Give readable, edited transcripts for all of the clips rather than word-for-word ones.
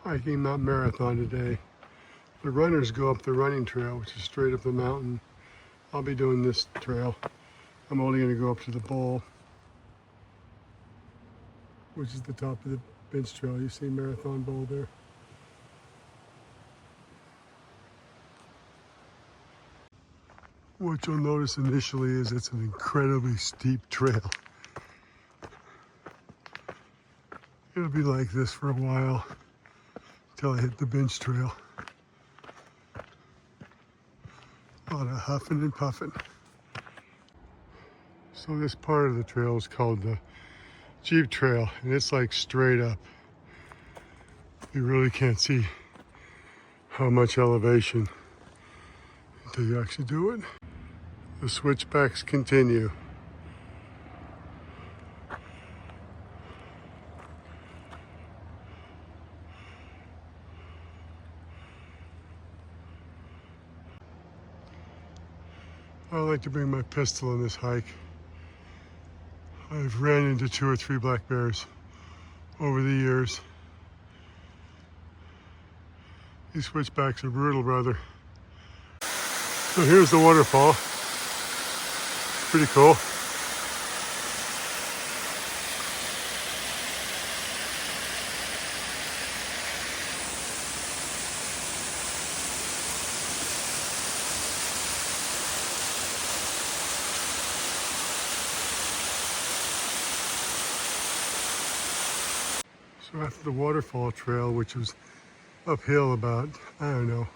hiking Mount Marathon today. The runners go up the running trail, which is straight up the mountain. I'll be doing this trail. I'm only going to go up to the bowl, which is the top of the bench trail. You see Marathon Bowl there. What you'll notice initially is it's an incredibly steep trail. It'll be like this for a while until I hit the bench trail. A lot of huffing and puffing. So this part of the trail is called the Jeep Trail, and it's like straight up. You really can't see how much elevation until you actually do it. The switchbacks continue. I like to bring my pistol on this hike. I've ran into 2 or 3 black bears over the years. These switchbacks are brutal, brother. So here's the waterfall. It's pretty cool. So after the waterfall trail, which was uphill about, I don't know,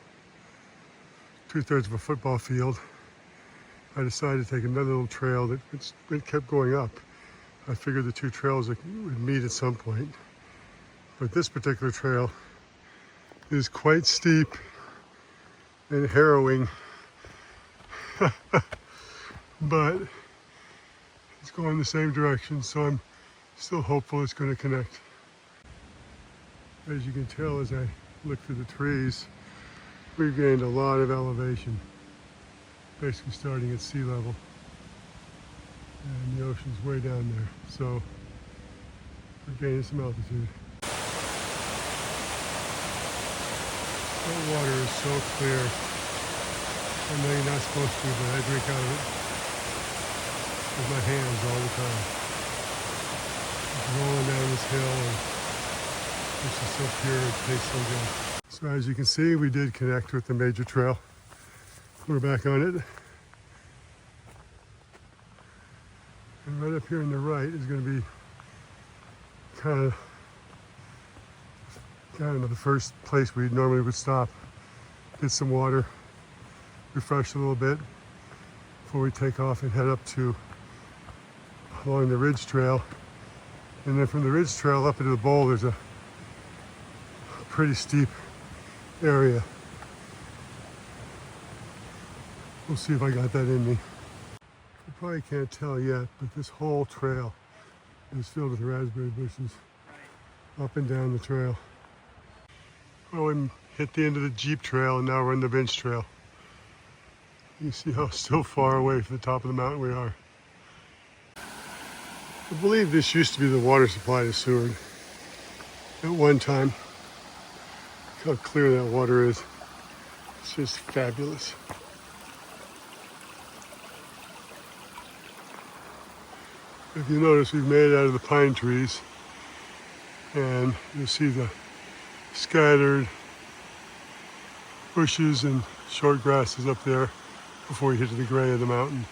2/3 of a football field, I decided to take another little trail that it kept going up. I figured the 2 trails would meet at some point. But this particular trail is quite steep and harrowing, but it's going the same direction, so I'm still hopeful it's going to connect. As you can tell as I look through the trees, we've gained a lot of elevation, basically starting at sea level. And the ocean's way down there, so we're gaining some altitude. That water is so clear. I know you're not supposed to, but I drink out of it with my hands all the time. Just rolling down this hill, and it's just so pure, it tastes so good. So as you can see, we did connect with the major trail. We're back on it. And right up here on the right is going to be kind of the first place we normally would stop, get some water, refresh a little bit before we take off and head up to along the ridge trail. And then from the ridge trail up into the bowl, there's a pretty steep area. We'll see if I got that in me. You probably can't tell yet, but this whole trail is filled with raspberry bushes up and down the trail. Well, we hit the end of the Jeep Trail, and now we're in the bench trail. You see how still far away from the top of the mountain we are. I believe this used to be the water supply to Seward at one time. Look how clear that water is. It's just fabulous. If you notice, we've made it out of the pine trees, and you'll see the scattered bushes and short grasses up there before you hit the gray of the mountain.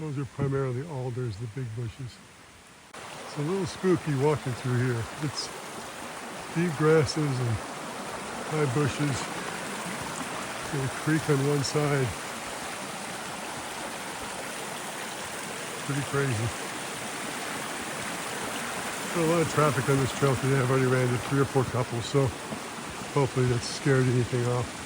Those are primarily alders, the big bushes. It's a little spooky walking through here. It's deep grasses and high bushes. There's a creek on one side. Pretty crazy. There's a lot of traffic on this trail today. I've already ran into 3 or 4 couples, so hopefully that's scared anything off.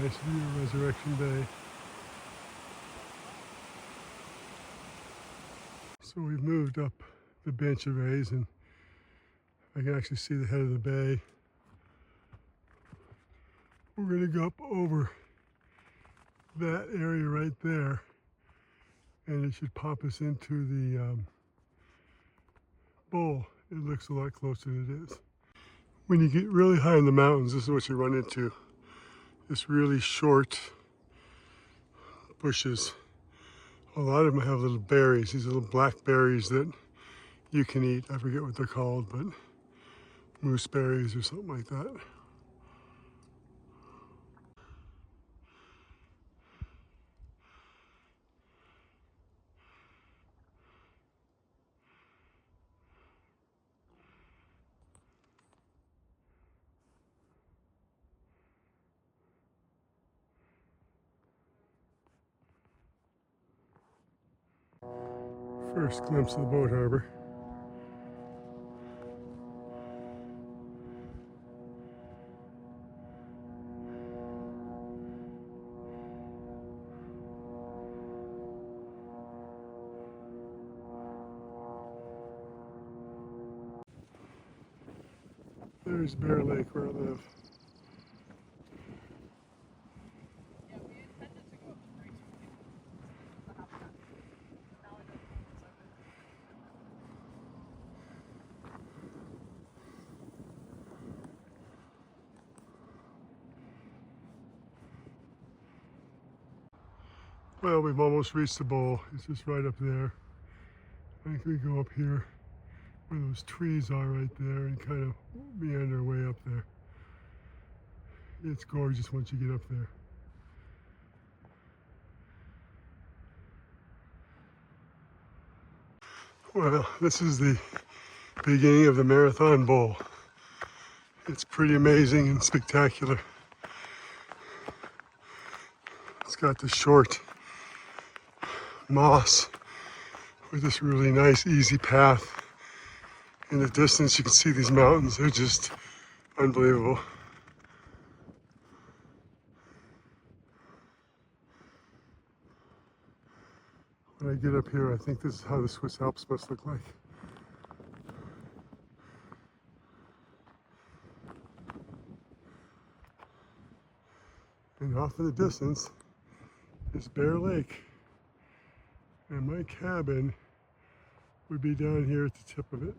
Nice view of Resurrection Bay. So we've moved up the bench of rays, and I can actually see the head of the bay We're gonna go up over that area right there, and it should pop us into the bowl. It looks a lot closer than it is. When you get really high in the mountains, this is what you run into. This really short bushes. A lot of them have little berries, these little black berries that you can eat. I forget what they're called, but moose berries or something like that. First glimpse of the boat harbor. There's Bear Lake where I live. Yeah, we intended to go up to 320 the habitat, but now I know the camp's open. Well, we've almost reached the bowl. It's just right up there. I think we go up here where those trees are right there and kind of meander our way up there. It's gorgeous once you get up there. Well, this is the beginning of the Marathon Bowl. It's pretty amazing and spectacular. It's got the short moss with this really nice, easy path. In the distance, you can see these mountains. They're just unbelievable. When I get up here, I think this is how the Swiss Alps must look like. And off in the distance is Bear Lake. And my cabin would be down here at the tip of it.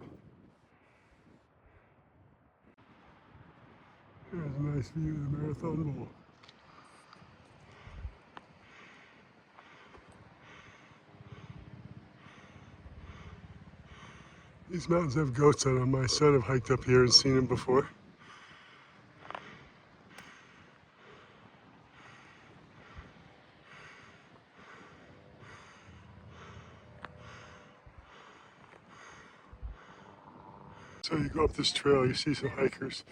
There's a nice view of the Marathon Bowl. These mountains have goats on them. My son have hiked up here and seen them before. So you go up this trail, you see some hikers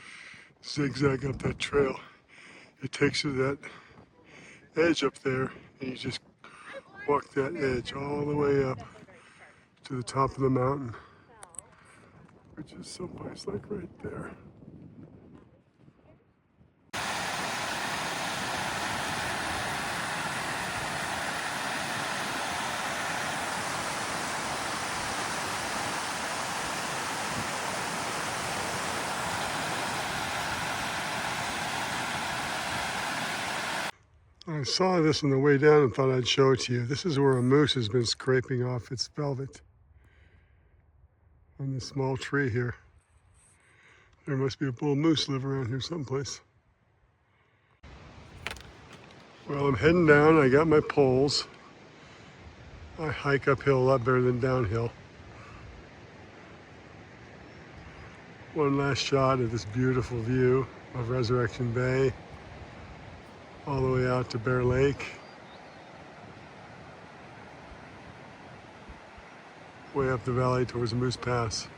zigzag up that trail. It takes you to that edge up there, and you just walk that edge all the way up to the top of the mountain, which is someplace like right there. I saw this on the way down and thought I'd show it to you. This is where a moose has been scraping off its velvet on this small tree here. There must be a bull moose live around here someplace. Well, I'm heading down. I got my poles. I hike uphill a lot better than downhill. One last shot of this beautiful view of Resurrection Bay, all the way out to Bear Lake, way up the valley towards the Moose Pass.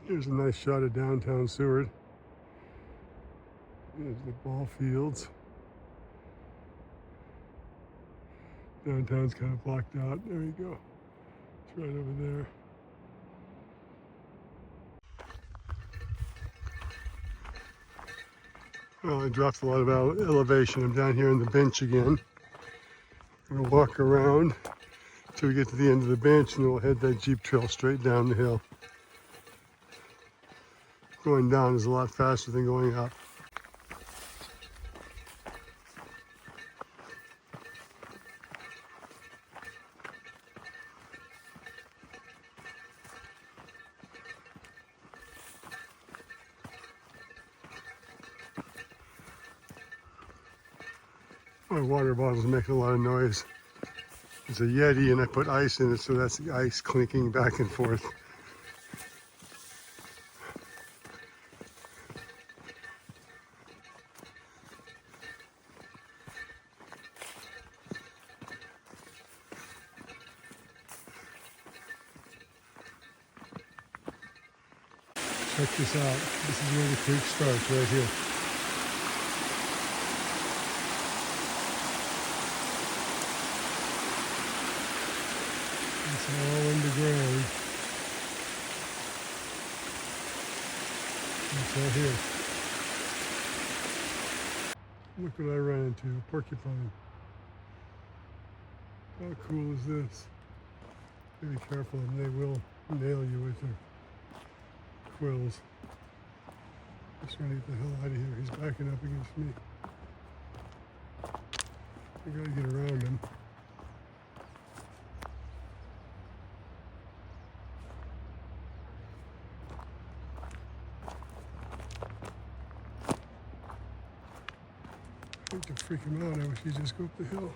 Here's a nice shot of downtown Seward. There's the ball fields. Downtown's kind of blocked out. There you go. It's right over there. Well, I dropped a lot of elevation. I'm down here on the bench again. I'm gonna walk around till we get to the end of the bench, and then we'll head that Jeep trail straight down the hill. Going down is a lot faster than going up. My water bottle's making a lot of noise. It's a Yeti and I put ice in it, so that's the ice clinking back and forth. Check this out. This is where the creek starts, right here. It's all underground. It's right here. Look what I ran into, a porcupine. How cool is this? Be careful, and they will nail you with their quills. Just trying to get the hell out of here. He's backing up against me. I gotta get around him. I hate to freak him out. I wish he'd just go up the hill.